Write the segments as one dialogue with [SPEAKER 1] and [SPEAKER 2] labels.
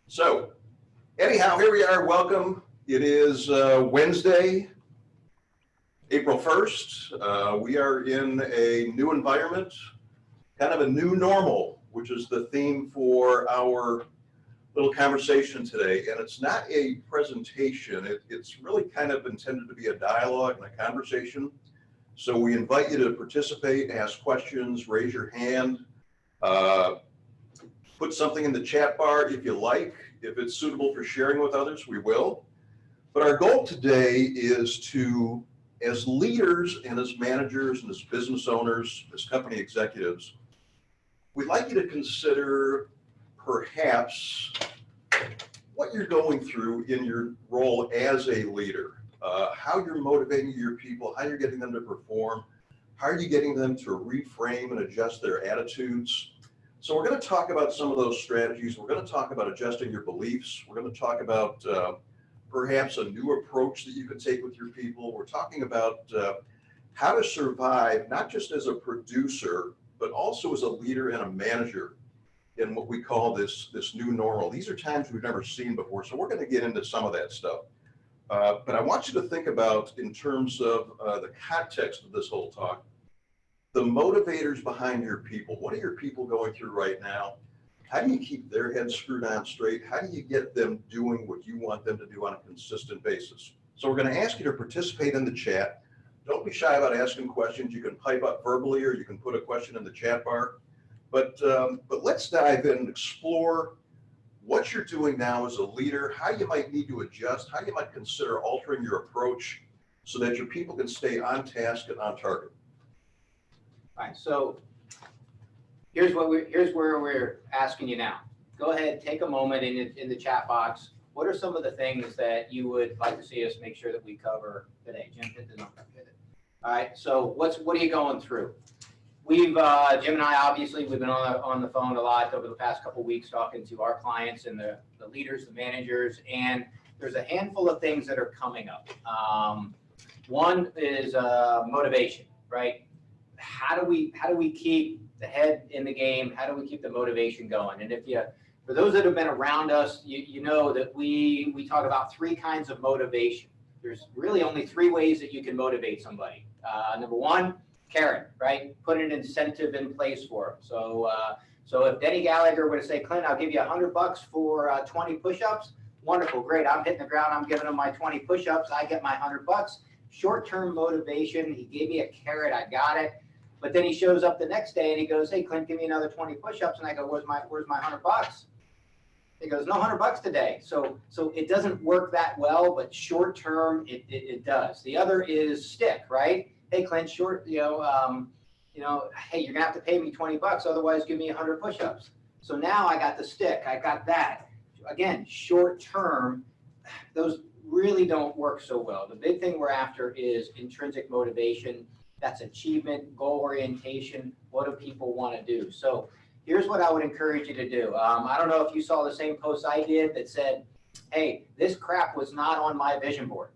[SPEAKER 1] So anyhow, here we are. Welcome. It is Wednesday, April 1st. We are in a new environment, kind of a new normal, which is the theme for our little conversation today. And it's not a presentation. It's really kind of intended to be a dialogue and a conversation. So we invite you to participate, ask questions, raise your hand, put something in the chat bar if you like. If it's suitable for sharing with others, we will. But our goal today is to, as leaders and as managers and as business owners, as company executives, we'd like you to consider perhaps what you're going through in your role as a leader, how you're motivating your people, how you're getting them to perform, how are you getting them to reframe and adjust their attitudes. So we're going to talk about some of those strategies. We're going to talk about adjusting your beliefs. We're going to talk about perhaps a new approach that you can take with your people. We're talking about how to survive, not just as a producer, but also as a leader and a manager in what we call this new normal. These are times we've never seen before, so we're going to get into some of that stuff. But I want you to think about, in terms of the context of this whole talk, the motivators behind your people. What are your people going through right now? How do you keep their heads screwed on straight? How do you get them doing what you want them to do on a consistent basis? So we're going to ask you to participate in the chat. Don't be shy about asking questions. You can pipe up verbally, or you can put a question in the chat bar. But let's dive in and explore what you're doing now as a leader, how you might need to adjust, how you might consider altering your approach so that your people can stay on task and on target.
[SPEAKER 2] All right, so here's where we're asking you now. Go ahead, take a moment in the chat box. What are some of the things that you would like to see us make sure that we cover today? Jim, hit the number. Hit it. All right, so what are you going through? We've Jim and I, obviously, we've been on the phone a lot over the past couple of weeks talking to our clients and the leaders, the managers, and there's a handful of things that are coming up. One is motivation, right? How do we keep the head in the game? How do we keep the motivation going? And for those that have been around us, you know that we talk about three kinds of motivation. There's really only three ways that you can motivate somebody. Number one, carrot, right? Put an incentive in place for them. So if Denny Gallagher were to say, Clint, I'll give you $100 for 20 push-ups, wonderful, great. I'm hitting the ground. I'm giving him my 20 push-ups. I get my $100. Short-term motivation. He gave me a carrot. I got it. But then he shows up the next day and he goes, hey, Clint, give me another 20 push-ups. And I go, where's my $100? He goes, no $100 today. So it doesn't work that well, but short-term it does. The other is stick, right? Hey, Clint, hey, you're gonna have to pay me $20, otherwise give me 100 push-ups. So now I got the stick, I got that. Again, short-term, those really don't work so well. The big thing we're after is intrinsic motivation. That's achievement, goal orientation. What do people want to do? So here's what I would encourage you to do. I don't know if you saw the same post I did that said, hey, this crap was not on my vision board,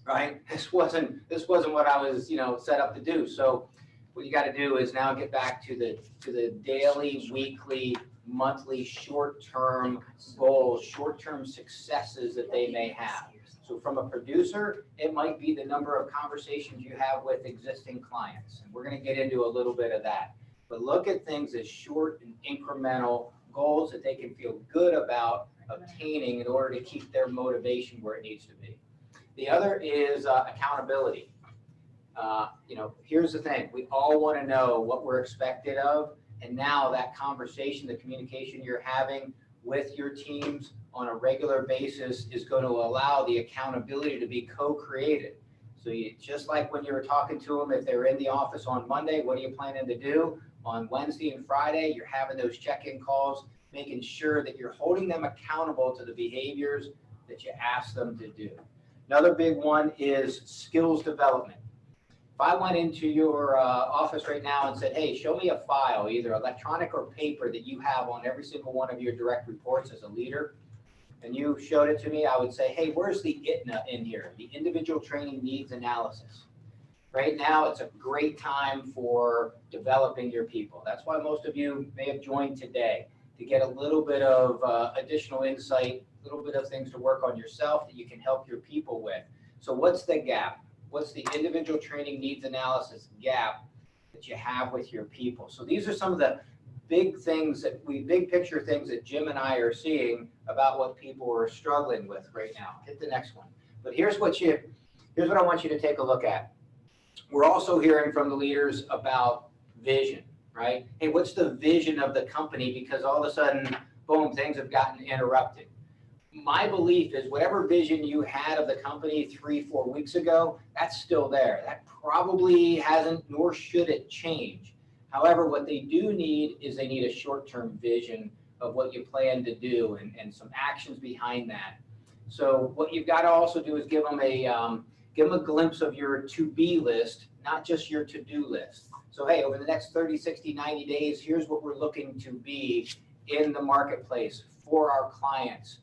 [SPEAKER 2] right? This wasn't what I was, set up to do. So what you got to do is now get back to the daily, weekly, monthly, short-term goals, short-term successes that they may have. So from a producer, it might be the number of conversations you have with existing clients. And we're going to get into a little bit of that. But look at things as short and incremental goals that they can feel good about obtaining in order to keep their motivation where it needs to be. The other is accountability. Here's the thing. We all want to know what we're expected of. And now that conversation, the communication you're having with your teams on a regular basis is going to allow the accountability to be co-created. So just like when you were talking to them, if they're in the office on Monday, what are you planning to do? On Wednesday and Friday, you're having those check-in calls, making sure that you're holding them accountable to the behaviors that you ask them to do. Another big one is skills development. If I went into your office right now and said, hey, show me a file, either electronic or paper, that you have on every single one of your direct reports as a leader, and you showed it to me, I would say, hey, where's the ITNA in here, the Individual Training Needs Analysis? Right now, it's a great time for developing your people. That's why most of you may have joined today. to get a little bit of additional insight, a little bit of things to work on yourself that you can help your people with. So what's the gap? What's the individual training needs analysis gap that you have with your people? So these are some of the big things big picture things that Jim and I are seeing about what people are struggling with right now. Hit the next one. But here's what I want you to take a look at. We're also hearing from the leaders about vision, right? Hey, what's the vision of the company? Because all of a sudden, boom, things have gotten interrupted. My belief is whatever vision you had of the company 3-4 weeks ago, that's still there. That probably hasn't, nor should it change. However, what they do need is they need a short-term vision of what you plan to do and some actions behind that. So what you've got to also do is give them a glimpse of your to-be list, not just your to-do list. So, hey, over the next 30, 60, 90 days, here's what we're looking to be in the marketplace for our clients,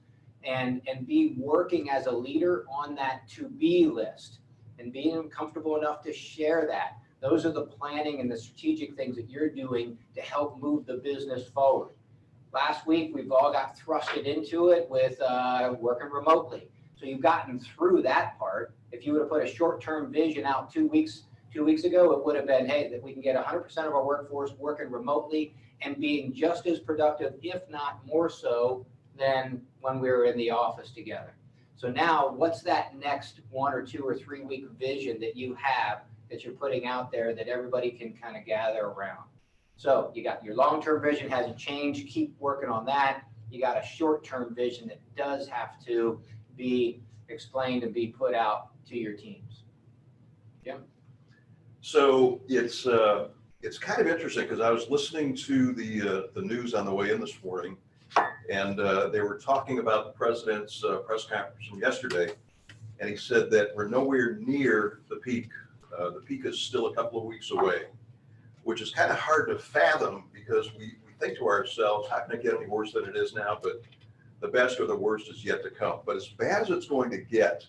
[SPEAKER 2] and be working as a leader on that to-be list and being comfortable enough to share that. Those are the planning and the strategic things that you're doing to help move the business forward. Last week, we've all got thrusted into it with working remotely. So you've gotten through that part. If you would have put a short-term vision out 2 weeks ago, it would have been, hey, that we can get 100% of our workforce working remotely and being just as productive, if not more so, than when we were in the office together. So now, what's that next 1 or 2 or 3 week vision that you have that you're putting out there that everybody can kind of gather around? So you got your long-term vision hasn't changed. Keep working on that. You got a short-term vision that does have to be explained and be put out to your teams. Jim?
[SPEAKER 1] So it's kind of interesting because I was listening to the news on the way in this morning, and they were talking about the president's press conference from yesterday, and he said that we're nowhere near the peak. The peak is still a couple of weeks away, which is kind of hard to fathom because we think to ourselves, how can it get any worse than it is now? But the best or the worst is yet to come. But as bad as it's going to get,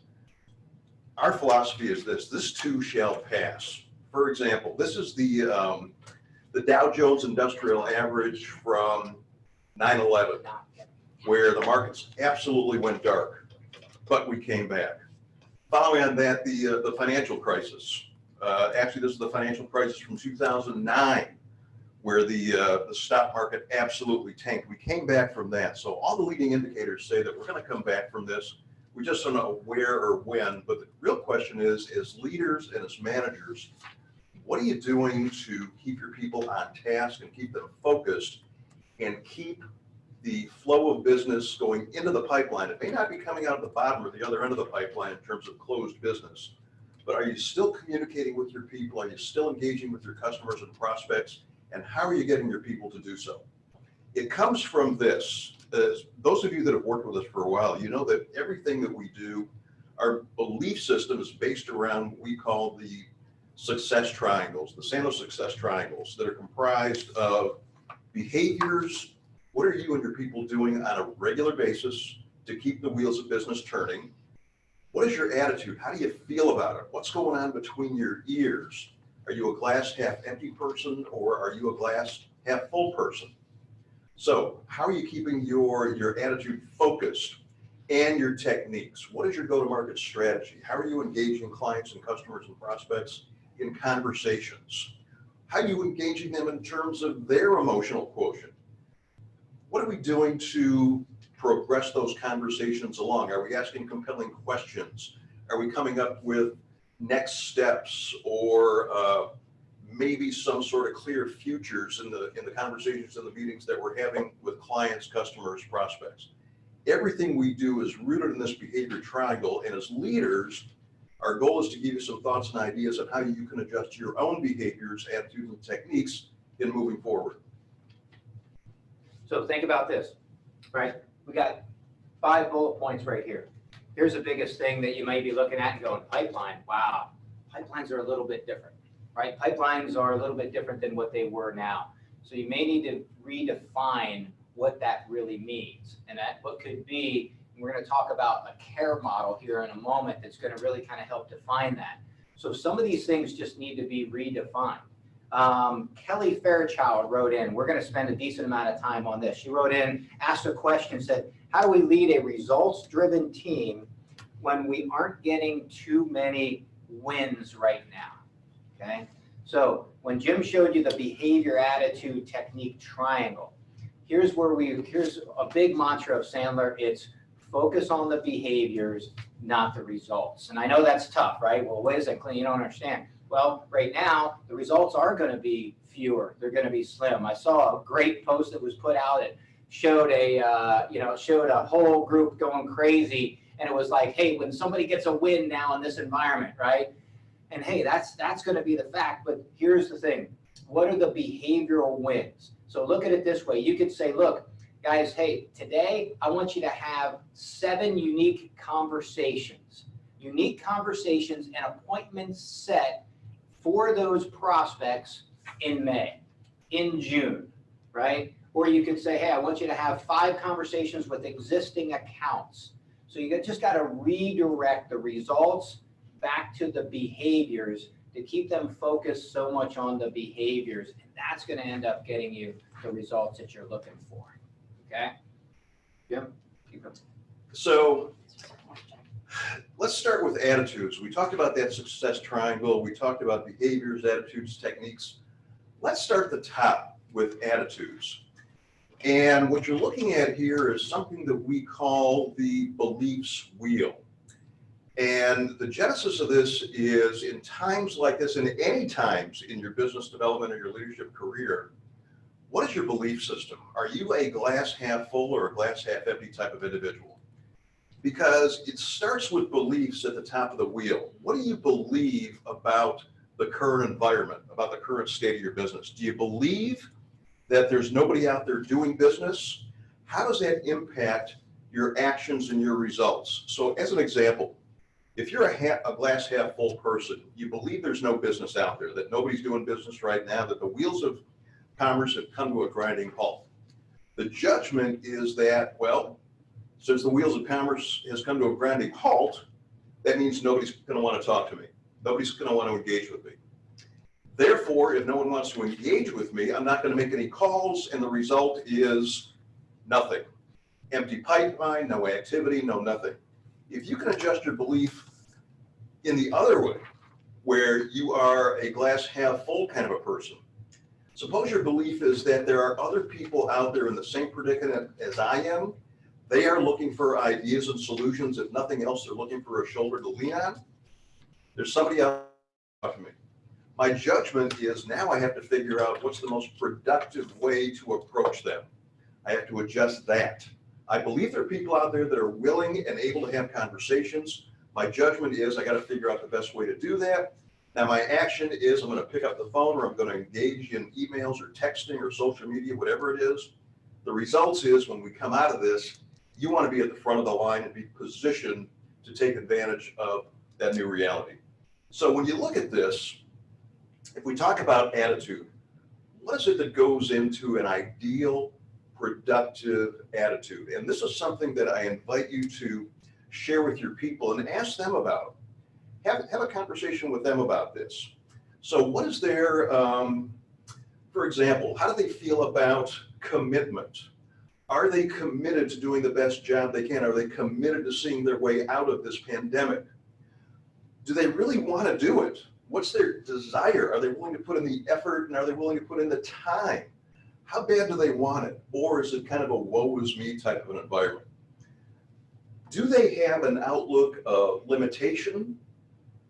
[SPEAKER 1] our philosophy is this too shall pass. For example, this is the Dow Jones Industrial Average from 9/11, where the markets absolutely went dark, but we came back. Following on that, the financial crisis. Actually, this is the financial crisis from 2009, where the stock market absolutely tanked. We came back from that. So all the leading indicators say that we're going to come back from this. We just don't know where or when. But the real question is, as leaders and as managers, what are you doing to keep your people on task and keep them focused and keep the flow of business going into the pipeline? It may not be coming out of the bottom or the other end of the pipeline in terms of closed business, but are you still communicating with your people? Are you still engaging with your customers and prospects? And how are you getting your people to do so? It comes from this. Those of you that have worked with us for a while, you know that everything that we do, our belief system is based around what we call the success triangles, the Santos success triangles, that are comprised of behaviors. What are you and your people doing on a regular basis to keep the wheels of business turning? What is your attitude? How do you feel about it? What's going on between your ears? Are you a glass half empty person or are you a glass half full person? So how are you keeping your attitude focused and your techniques? What is your go-to-market strategy? How are you engaging clients and customers and prospects in conversations? How are you engaging them in terms of their emotional quotient? What are we doing to progress those conversations along? Are we asking compelling questions? Are we coming up with next steps or maybe some sort of clear futures in the conversations and the meetings that we're having with clients, customers, prospects? Everything we do is rooted in this behavior triangle, and as leaders, our goal is to give you some thoughts and ideas on how you can adjust your own behaviors, attitudes, and techniques in moving forward.
[SPEAKER 2] So think about this, right? We got 5 bullet points right here. Here's the biggest thing that you may be looking at and going, pipeline, wow. Pipelines are a little bit different, right? Pipelines are a little bit different than what they were now. So you may need to redefine what that really means. And that what could be, and we're going to talk about a care model here in a moment that's going to really kind of help define that. So some of these things just need to be redefined. Kelly Fairchild wrote in, we're going to spend a decent amount of time on this. She wrote in, asked a question, said, how do we lead a results-driven team when we aren't getting too many wins right now? Okay, so when Jim showed you the behavior, attitude, technique triangle, here's a big mantra of Sandler. It's focus on the behaviors, not the results. And I know that's tough, right? Well, wait a second, Clint, you don't understand. Well, right now, the results are going to be fewer. They're going to be slim. I saw a great post that was put out. It showed showed a whole group going crazy. And it was like, hey, when somebody gets a win now in this environment, right? And hey, that's going to be the fact. But here's the thing. What are the behavioral wins? So look at it this way. You could say, look, guys, hey, today I want you to have 7 unique conversations and appointments set for those prospects in May, in June, right? Or you could say, hey, I want you to have 5 conversations with existing accounts. So you just got to redirect the results back to the behaviors to keep them focused so much on the behaviors. And that's going to end up getting you the results that you're looking for. Okay? Jim, keep going.
[SPEAKER 1] So let's start with attitudes. We talked about that success triangle. We talked about behaviors, attitudes, techniques. Let's start at the top with attitudes. And what you're looking at here is something that we call the beliefs wheel. And the genesis of this is in times like this, and any times in your business development or your leadership career, what is your belief system? Are you a glass half full or a glass half empty type of individual? Because it starts with beliefs at the top of the wheel. What do you believe about the current environment, about the current state of your business? Do you believe that there's nobody out there doing business? How does that impact your actions and your results? So as an example, if you're a glass half full person, you believe there's no business out there, that nobody's doing business right now, that the wheels of commerce have come to a grinding halt. The judgment is that, well, since the wheels of commerce has come to a grinding halt, that means nobody's going to want to talk to me. Nobody's going to want to engage with me. Therefore, if no one wants to engage with me, I'm not going to make any calls, and the result is nothing. Empty pipeline, no activity, no nothing. If you can adjust your belief in the other way, where you are a glass half full kind of a person, suppose your belief is that there are other people out there in the same predicament as I am. They are looking for ideas and solutions. If nothing else, they're looking for a shoulder to lean on. There's somebody out there to me. My judgment is now I have to figure out what's the most productive way to approach them. I have to adjust that. I believe there are people out there that are willing and able to have conversations. My judgment is I got to figure out the best way to do that. Now my action is I'm going to pick up the phone, or I'm going to engage in emails or texting or social media, whatever it is. The results is when we come out of this, you want to be at the front of the line and be positioned to take advantage of that new reality. So when you look at this, if we talk about attitude, what is it that goes into an ideal, productive attitude? And this is something that I invite you to share with your people and ask them about. Have a conversation with them about this. So what is their, for example, how do they feel about commitment? Are they committed to doing the best job they can? Are they committed to seeing their way out of this pandemic? Do they really want to do it? What's their desire? Are they willing to put in the effort, and are they willing to put in the time? How bad do they want it? Or is it kind of a woe is me type of an environment? Do they have an outlook of limitation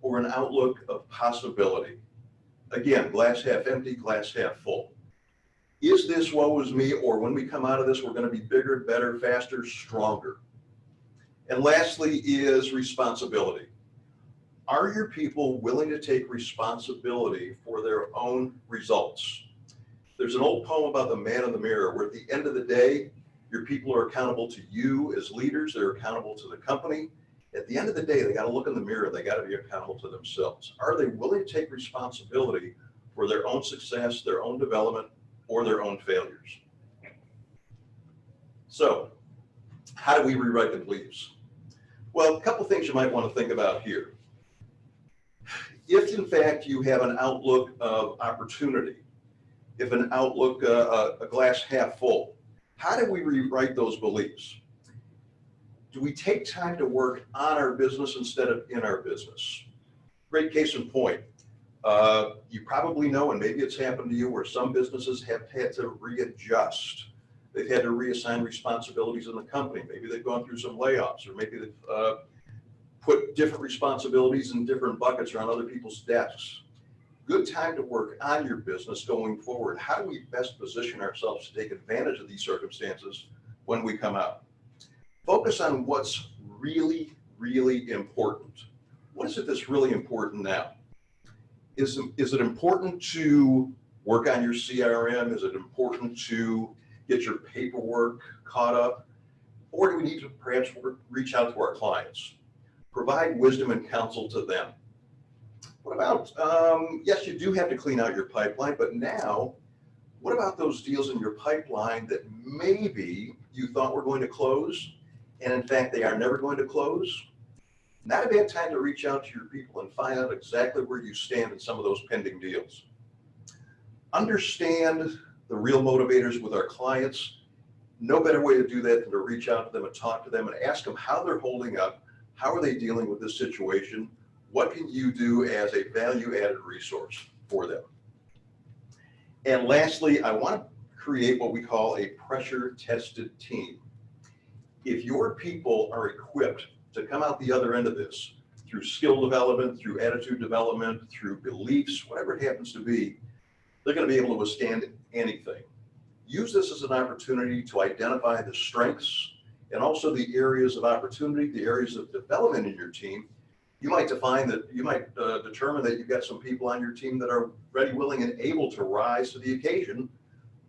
[SPEAKER 1] or an outlook of possibility? Again, glass half empty, glass half full. Is this woe is me, or when we come out of this, we're going to be bigger, better, faster, stronger? And lastly is responsibility. Are your people willing to take responsibility for their own results? There's an old poem about the man in the mirror, where at the end of the day, your people are accountable to you as leaders. They're accountable to the company. At the end of the day, they got to look in the mirror. They got to be accountable to themselves. Are they willing to take responsibility for their own success, their own development, or their own failures? So how do we rewrite the beliefs? Well, a couple things you might want to think about here. If in fact you have an outlook of opportunity, if an outlook, a glass half full, how do we rewrite those beliefs? Do we take time to work on our business instead of in our business? Great case in point. You probably know, and maybe it's happened to you, where some businesses have had to readjust. They've had to reassign responsibilities in the company. Maybe they've gone through some layoffs, or maybe they've put different responsibilities in different buckets or on other people's desks. Good time to work on your business going forward. How do we best position ourselves to take advantage of these circumstances when we come out? Focus on what's really, really important. What is it that's really important now? Is it important to work on your CRM? Is it important to get your paperwork caught up? Or do we need to perhaps reach out to our clients? Provide wisdom and counsel to them. What about, yes, you do have to clean out your pipeline, but now, what about those deals in your pipeline that maybe you thought were going to close, and in fact, they are never going to close? Not a bad time to reach out to your people and find out exactly where you stand in some of those pending deals. Understand the real motivators with our clients. No better way to do that than to reach out to them and talk to them and ask them how they're holding up, how are they dealing with this situation, what can you do as a value-added resource for them? And lastly, I want to create what we call a pressure-tested team. If your people are equipped to come out the other end of this through skill development, through attitude development, through beliefs, whatever it happens to be, they're going to be able to withstand anything. Use this as an opportunity to identify the strengths and also the areas of opportunity, the areas of development in your team. You might determine that you've got some people on your team that are ready, willing, and able to rise to the occasion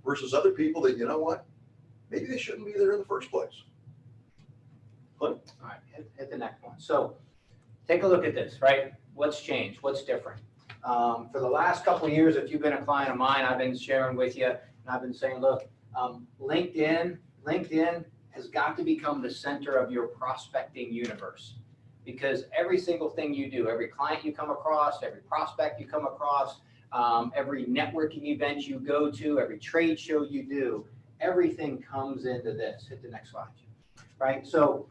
[SPEAKER 1] versus other people that, you know what, maybe they shouldn't be there in the first place. Clint?
[SPEAKER 2] All right, hit the next one. So take a look at this, right? What's changed? What's different? For the last couple of years, if you've been a client of mine, I've been sharing with you, and I've been saying, look, LinkedIn has got to become the center of your prospecting universe, because every single thing you do, every client you come across, every prospect you come across, every networking event you go to, every trade show you do, everything comes into this. Hit the next slide. Right? So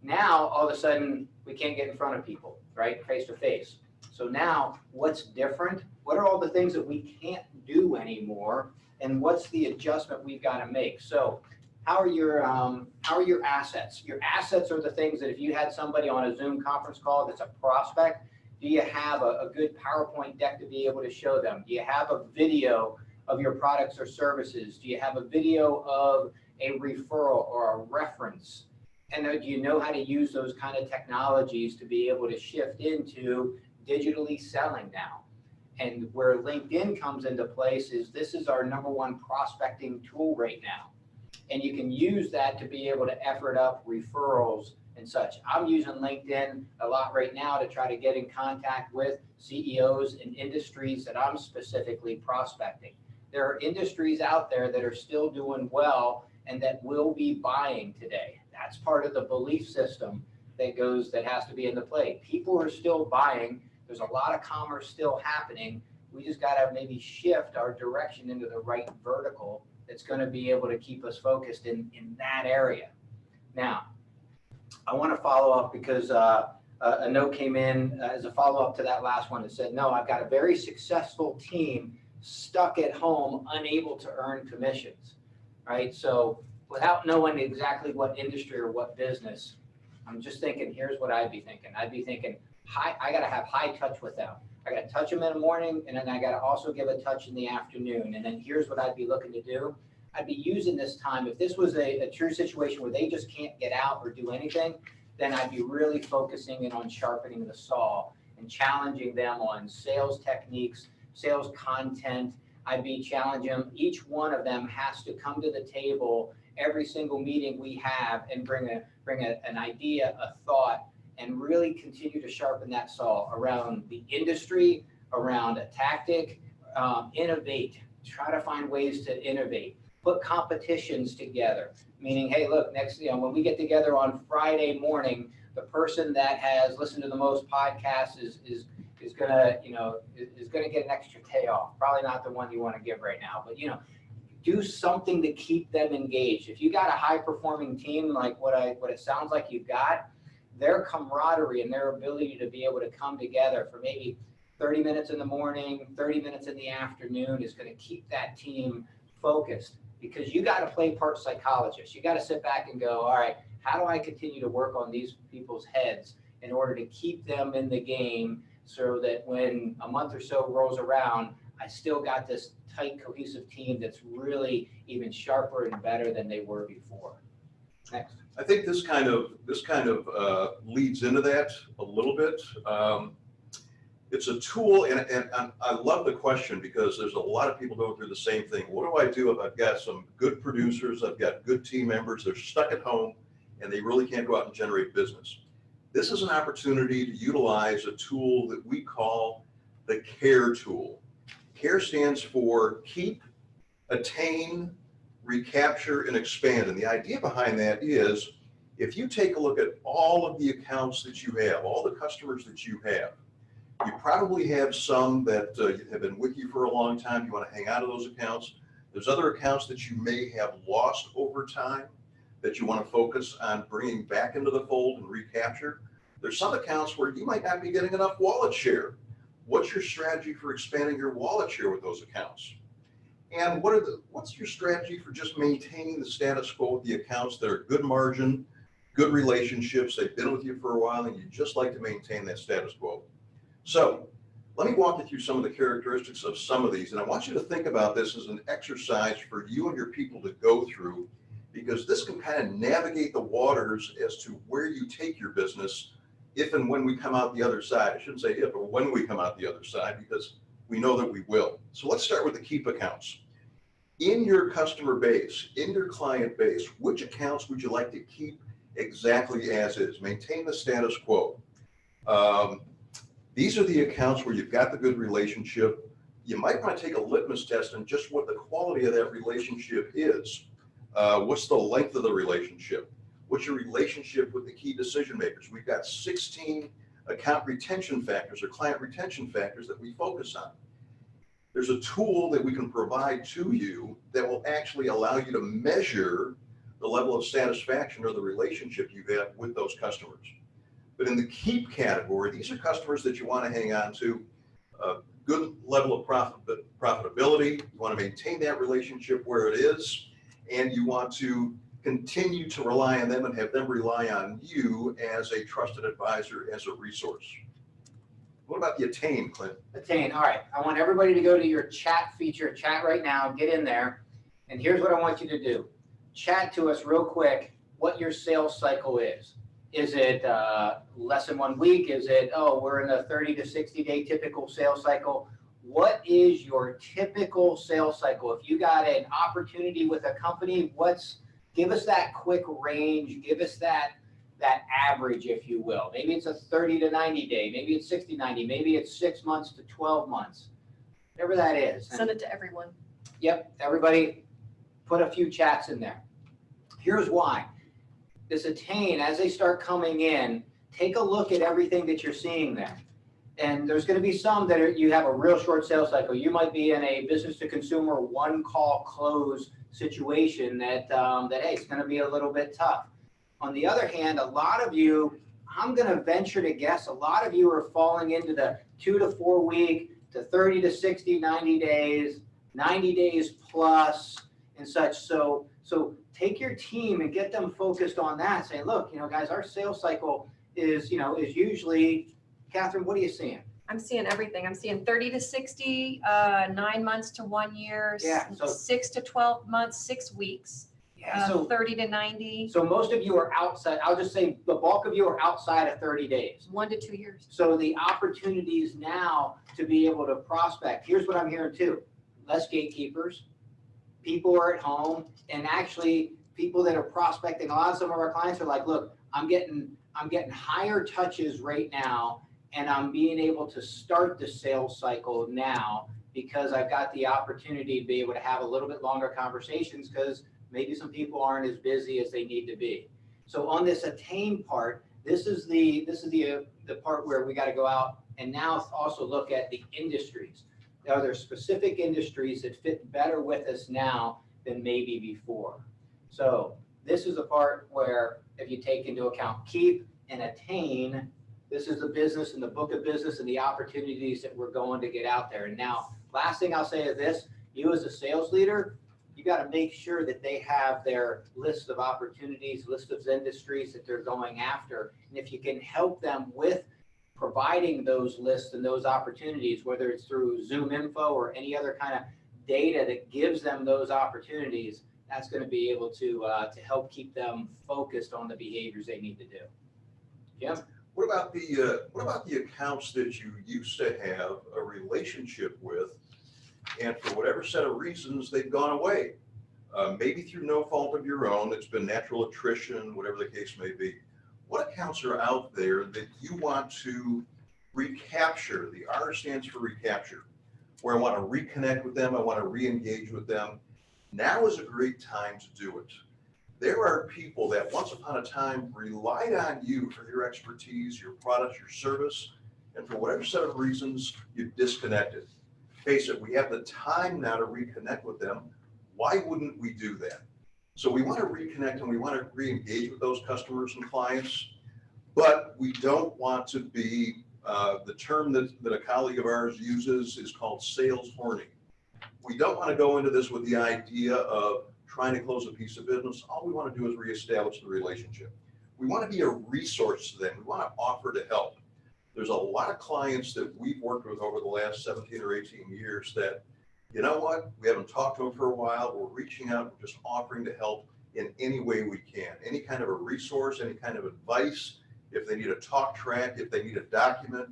[SPEAKER 2] now all of a sudden we can't get in front of people, right? Face to face. So now what's different? What are all the things that we can't do anymore? And what's the adjustment we've got to make? So how are your assets? Your assets are the things that if you had somebody on a Zoom conference call that's a prospect, do you have a good PowerPoint deck to be able to show them? Do you have a video of your products or services? Do you have a video of a referral or a reference? And do you know how to use those kind of technologies to be able to shift into digitally selling now? And where LinkedIn comes into place is this is our #1 prospecting tool right now. And you can use that to be able to effort up referrals and such. I'm using LinkedIn a lot right now to try to get in contact with CEOs in industries that I'm specifically prospecting. There are industries out there that are still doing well and that will be buying today. That's part of the belief system that has to be into play. People are still buying. There's a lot of commerce still happening. We just got to maybe shift our direction into the right vertical that's going to be able to keep us focused in that area. Now, I want to follow up because a note came in as a follow-up to that last one that said, no, I've got a very successful team stuck at home, unable to earn commissions, right? So without knowing exactly what industry or what business, I'm just thinking, here's what I'd be thinking. I'd be thinking, I got to have high touch with them. I got to touch them in the morning, and then I got to also give a touch in the afternoon. And then here's what I'd be looking to do. I'd be using this time. If this was a true situation where they just can't get out or do anything, then I'd be really focusing in on sharpening the saw and challenging them on sales techniques, sales content. I'd be challenging them. Each one of them has to come to the table every single meeting we have and bring an idea, a thought, and really continue to sharpen that saw around the industry, around a tactic, innovate, try to find ways to innovate, put competitions together, meaning, hey, look, when we get together on Friday morning, the person that has listened to the most podcasts is is gonna, is gonna get an extra day off. Probably not the one you want to give right now, but do something to keep them engaged. If you got a high performing team like what it sounds like you've got, their camaraderie and their ability to be able to come together for maybe 30 minutes in the morning, 30 minutes in the afternoon is going to keep that team focused, because you got to play part psychologist. You got to sit back and go, all right, how do I continue to work on these people's heads in order to keep them in the game, so that when a month or so rolls around, I still got this tight, cohesive team that's really even sharper and better than they were before. Next.
[SPEAKER 1] I think this kind of leads into that a little bit. It's a tool, and I love the question, because there's a lot of people going through the same thing. What do I do if I've got some good producers, I've got good team members, they're stuck at home, and they really can't go out and generate business? This is an opportunity to utilize a tool that we call the CARE tool. CARE stands for Keep, Attain, Recapture, and Expand. And the idea behind that is, if you take a look at all of the accounts that you have, all the customers that you have, you probably have some that have been with you for a long time. You want to hang out of those accounts. There's other accounts that you may have lost over time that you want to focus on bringing back into the fold and recapture. There's some accounts where you might not be getting enough wallet share. What's your strategy for expanding your wallet share with those accounts? And what's your strategy for just maintaining the status quo with the accounts that are good margin, good relationships, they've been with you for a while, and you just like to maintain that status quo? So let me walk you through some of the characteristics of some of these. And I want you to think about this as an exercise for you and your people to go through, because this can kind of navigate the waters as to where you take your business if and when we come out the other side. I shouldn't say if, or when we come out the other side, because we know that we will. So let's start with the keep accounts. In your customer base, in your client base, which accounts would you like to keep exactly as is? Maintain the status quo. These are the accounts where you've got the good relationship. You might want to take a litmus test on just what the quality of that relationship is. What's the length of the relationship? What's your relationship with the key decision makers? We've got 16 account retention factors or client retention factors that we focus on. There's a tool that we can provide to you that will actually allow you to measure the level of satisfaction or the relationship you have with those customers. But in the keep category, these are customers that you want to hang on to, a good level of profitability. You want to maintain that relationship where it is, and you want to continue to rely on them and have them rely on you as a trusted advisor, as a resource. What about the attain, Clint?
[SPEAKER 2] Attain. All right. I want everybody to go to your chat feature, chat right now, get in there. And here's what I want you to do. Chat to us real quick what your sales cycle is. Is it less than 1 week? Is it, we're in a 30 to 60 day typical sales cycle? What is your typical sales cycle? If you got an opportunity with a company, give us that quick range, give us that average, if you will. Maybe it's a 30 to 90 day, maybe it's 60, 90, maybe it's 6 months to 12 months, whatever that is.
[SPEAKER 3] Send it to everyone.
[SPEAKER 2] Yep, everybody put a few chats in there. Here's why. This attain, as they start coming in, take a look at everything that you're seeing there. And there's going to be some that you have a real short sales cycle. You might be in a business to consumer one call close situation that hey, it's going to be a little bit tough. On the other hand, a lot of you, I'm going to venture to guess, a lot of you are falling into the 2 to 4 week to 30 to 60, 90 days, 90 days plus and such. So take your team and get them focused on that. Say, look, guys, our sales cycle is usually, Catherine, what are you seeing?
[SPEAKER 3] I'm seeing everything. I'm seeing 30 to 60, 9 months to 1 year,
[SPEAKER 2] Yeah, so
[SPEAKER 3] 6 to 12 months, 6 weeks,
[SPEAKER 2] yeah, so
[SPEAKER 3] 30 to 90,
[SPEAKER 2] so most of you are outside. I'll just say the bulk of you are outside of 30 days.
[SPEAKER 3] 1 to 2 years.
[SPEAKER 2] So the opportunities now to be able to prospect. Here's what I'm hearing too. Less gatekeepers. People are at home, and actually people that are prospecting, a lot of some of our clients are like, look, I'm getting higher touches right now, and I'm being able to start the sales cycle now because I've got the opportunity to be able to have a little bit longer conversations because maybe some people aren't as busy as they need to be. So on this attain part, this is the part where we got to go out And now also look at the industries. Are there specific industries that fit better with us now than maybe before? So this is the part where if you take into account keep and attain, this is the business and the book of business and the opportunities that we're going to get out there. And now, last thing I'll say is this, you as a sales leader, you got to make sure that they have their list of opportunities, list of industries that they're going after. And if you can help them with providing those lists and those opportunities, whether it's through Zoom info or any other kind of data that gives them those opportunities, that's going to be able to help keep them focused on the behaviors they need to do. Jim?
[SPEAKER 1] What about the accounts that you used to have a relationship with, and for whatever set of reasons they've gone away? Maybe through no fault of your own, it's been natural attrition, whatever the case may be. What accounts are out there that you want to recapture? The R stands for recapture, where I want to reconnect with them, I want to re-engage with them. Now is a great time to do it. There are people that once upon a time relied on you for your expertise, your product, your service, and for whatever set of reasons you've disconnected. Face it, we have the time now to reconnect with them. Why wouldn't we do that? So we want to reconnect and we want to re-engage with those customers and clients, but we don't want to be, the term that a colleague of ours uses is called sales horny. We don't want to go into this with the idea of trying to close a piece of business. All we want to do is reestablish the relationship. We want to be a resource to them. We want to offer to help. There's a lot of clients that we've worked with over the last 17 or 18 years that, you know what, we haven't talked to them for a while. We're reaching out, we're just offering to help in any way we can. Any kind of a resource, any kind of advice, if they need a talk track, if they need a document,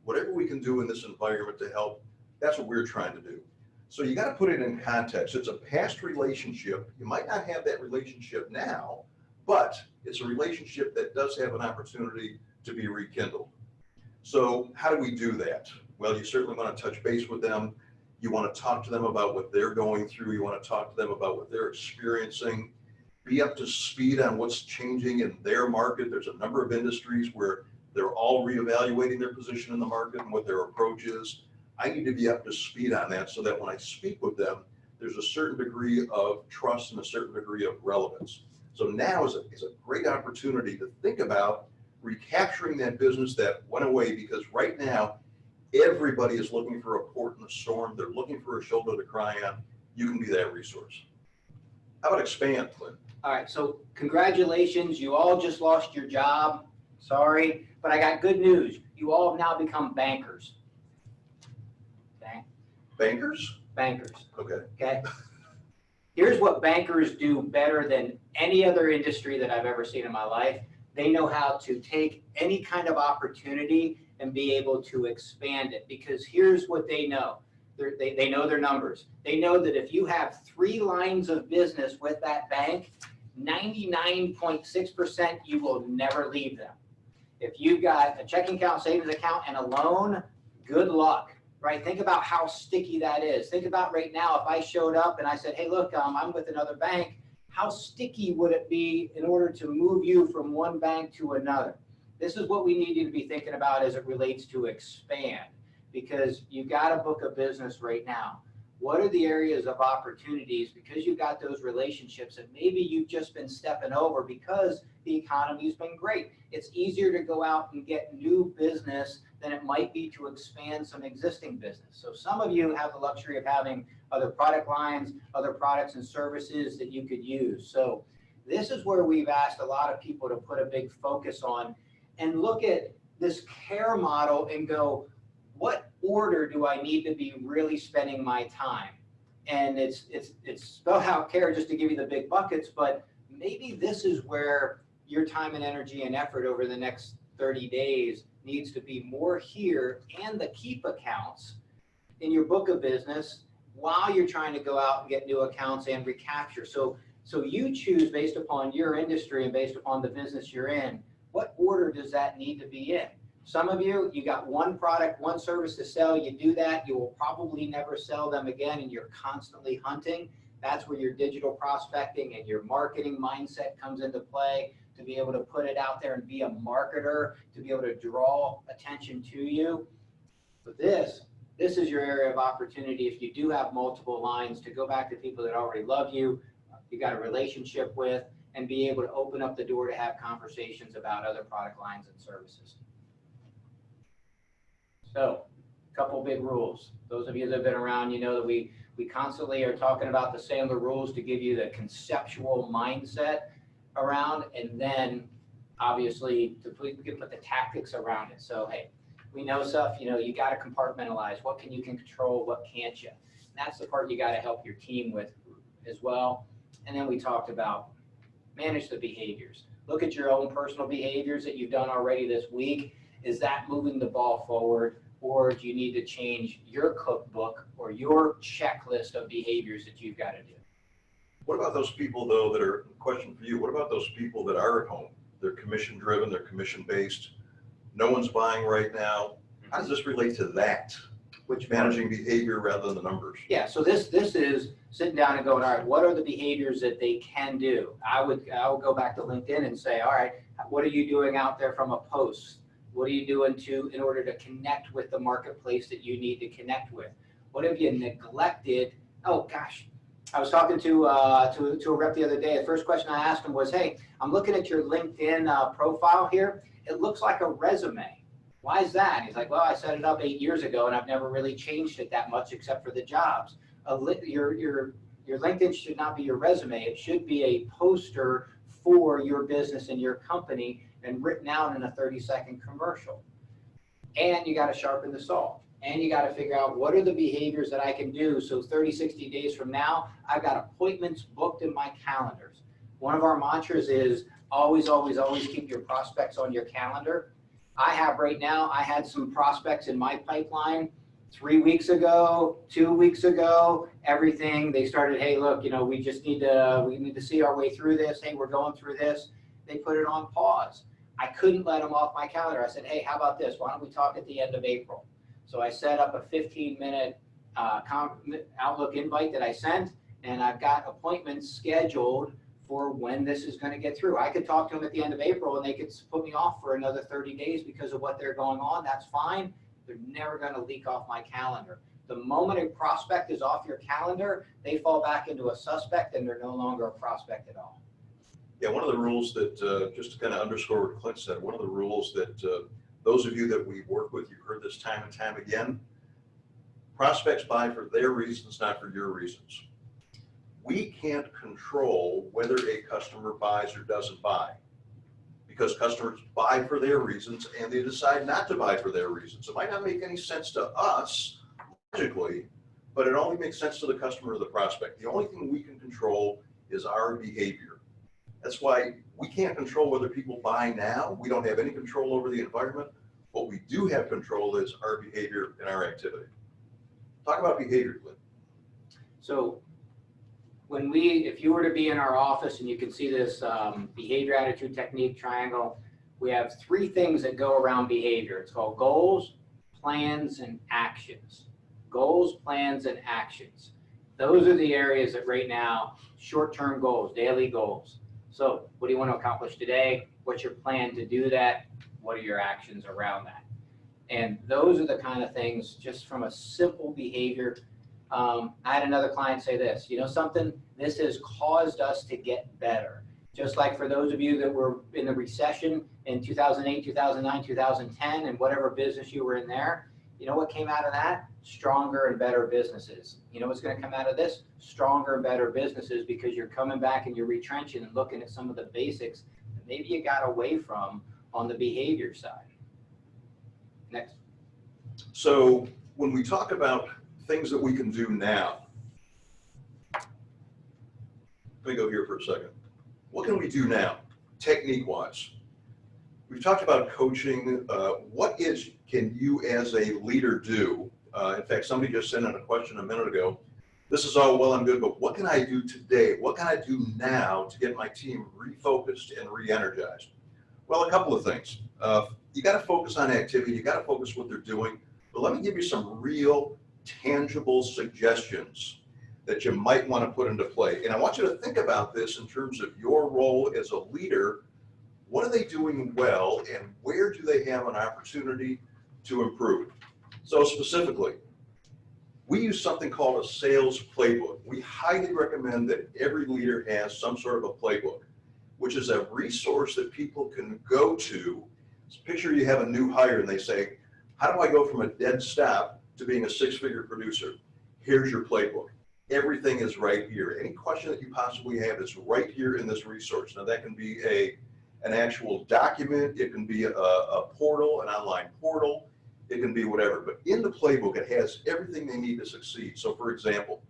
[SPEAKER 1] whatever we can do in this environment to help, that's what we're trying to do. So you got to put it in context. It's a past relationship. You might not have that relationship now, but it's a relationship that does have an opportunity to be rekindled. So how do we do that? Well, you certainly want to touch base with them. You want to talk to them about what they're going through. You want to talk to them about what they're experiencing. Be up to speed on what's changing in their market. There's a number of industries where they're all reevaluating their position in the market and what their approach is. I need to be up to speed on that so that when I speak with them, there's a certain degree of trust and a certain degree of relevance. So now is a great opportunity to think about recapturing that business that went away, because right now, everybody is looking for a port in the storm. They're looking for a shoulder to cry on. You can be that resource. How about expand, Clint?
[SPEAKER 2] All right, so congratulations. You all just lost your job. Sorry, but I got good news. You all have now become bankers. Okay?
[SPEAKER 1] Bankers?
[SPEAKER 2] Bankers.
[SPEAKER 1] Okay.
[SPEAKER 2] Okay? Here's what bankers do better than any other industry that I've ever seen in my life. They know how to take any kind of opportunity and be able to expand it, because here's what they know. They know their numbers. They know that if you have 3 lines of business with that bank, 99.6% you will never leave them. If you've got a checking account, savings account, and a loan, good luck, right? Think about how sticky that is. Think about right now, if I showed up and I said, hey, look, I'm with another bank, how sticky would it be in order to move you from one bank to another? This is what we need you to be thinking about as it relates to expand, because you've got a book of business right now. What are the areas of opportunities, because you've got those relationships that maybe you've just been stepping over because the economy's been great? It's easier to go out and get new business than it might be to expand some existing business. So some of you have the luxury of having other product lines, other products and services that you could use. So this is where we've asked a lot of people to put a big focus on and look at this care model and go, what order do I need to be really spending my time? And it's spelled out care just to give you the big buckets, but maybe this is where your time and energy and effort over the next 30 days needs to be more here, and the keep accounts in your book of business while you're trying to go out and get new accounts and recapture. So you choose based upon your industry and based upon the business you're in, what order does that need to be in? Some of you got one product, one service to sell. You do that, you will probably never sell them again, and you're constantly hunting. That's where your digital prospecting and your marketing mindset comes into play, to be able to put it out there and be a marketer, to be able to draw attention to you. But this is your area of opportunity. If you do have multiple lines, to go back to people that already love you, you got a relationship with, and be able to open up the door to have conversations about other product lines and services. So, a couple big rules. Those of you that have been around, you know that we constantly are talking about the Sandler rules to give you the conceptual mindset around, and then obviously to put the tactics around it. So, hey, we know stuff, you know, you got to compartmentalize. What can you control? What can't you? And that's the part you got to help your team with as well. And then we talked about manage the behaviors. Look at your own personal behaviors that you've done already this week. Is that moving the ball forward, or do you need to change your cookbook or your checklist of behaviors that you've got to do?
[SPEAKER 1] What about those people, though, that are, question for you, what about those people that are at home? They're commission driven, they're commission based, no one's buying right now. How does this relate to that?
[SPEAKER 2] Which
[SPEAKER 1] Managing behavior rather than the numbers.
[SPEAKER 2] Yeah, so this is sitting down and going, all right, what are the behaviors that they can do? I would go back to LinkedIn and say, all right, what are you doing out there from a post? What are you doing in order to connect with the marketplace that you need to connect with? What have you neglected? Oh gosh, I was talking to a rep the other day. The first question I asked him was, hey, I'm looking at your LinkedIn profile here. It looks like a resume. Why is that? He's like, well, I set it up 8 years ago and I've never really changed it that much except for the jobs. Your LinkedIn should not be your resume. It should be a poster for your business and your company and written out in a 30-second commercial. And you got to sharpen the saw. And you got to figure out what are the behaviors that I can do. So 30, 60 days from now, I've got appointments booked in my calendars. One of our mantras is always, always, always keep your prospects on your calendar. I have right now, I had some prospects in my pipeline 3 weeks ago, 2 weeks ago, everything. They started, hey, look, you know, we need to see our way through this. Hey, we're going through this. They put it on pause. I couldn't let them off my calendar. I said, hey, how about this? Why don't we talk at the end of April? So I set up a 15-minute Outlook invite that I sent, and I've got appointments scheduled for when this is going to get through. I could talk to them at the end of April and they could put me off for another 30 days because of what they're going on. That's fine. They're never going to leak off my calendar. The moment a prospect is off your calendar, they fall back into a suspect and they're no longer a prospect at all.
[SPEAKER 1] Yeah, one of the rules that, just to kind of underscore what Clint said, one of the rules that those of you that we work with, you've heard this time and time again, prospects buy for their reasons, not for your reasons. We can't control whether a customer buys or doesn't buy, because customers buy for their reasons and they decide not to buy for their reasons. It might not make any sense to us logically, but it only makes sense to the customer or the prospect. The only thing we can control is our behavior. That's why we can't control whether people buy now. We don't have any control over the environment. What we do have control is our behavior and our activity. Talk about behavior, Clint.
[SPEAKER 2] So if you were to be in our office and you can see this behavior, attitude, technique triangle, we have 3 things that go around behavior. It's called goals, plans, and actions. Goals, plans, and actions. Those are the areas that right now, short-term goals, daily goals. So what do you want to accomplish today? What's your plan to do that? What are your actions around that? And those are the kind of things, just from a simple behavior. I had another client say this, you know something, this has caused us to get better. Just like for those of you that were in the recession in 2008, 2009, 2010, and whatever business you were in there, you know what came out of that? Stronger and better businesses. You know what's going to come out of this? Stronger and better businesses, because you're coming back and you're retrenching and looking at some of the basics that maybe you got away from on the behavior side. Next.
[SPEAKER 1] So when we talk about things that we can do now, let me go here for a second. What can we do now, technique-wise? We've talked about coaching. What can you as a leader do? In fact, somebody just sent in a question a minute ago. This is all well and good, but what can I do today? What can I do now to get my team refocused and re-energized? Well, a couple of things. You got to focus on activity. You got to focus what they're doing. But let me give you some real tangible suggestions that you might want to put into play. And I want you to think about this in terms of your role as a leader. What are they doing well, and where do they have an opportunity to improve? So specifically, we use something called a sales playbook. We highly recommend that every leader has some sort of a playbook, which is a resource that people can go to. Picture you have a new hire and they say, how do I go from a dead stop to being a six-figure producer? Here's your playbook. Everything is right here. Any question that you possibly have is right here in this resource. Now that can be an actual document, it can be a portal, an online portal, it can be whatever, but in the playbook, it has everything they need to succeed. So for example,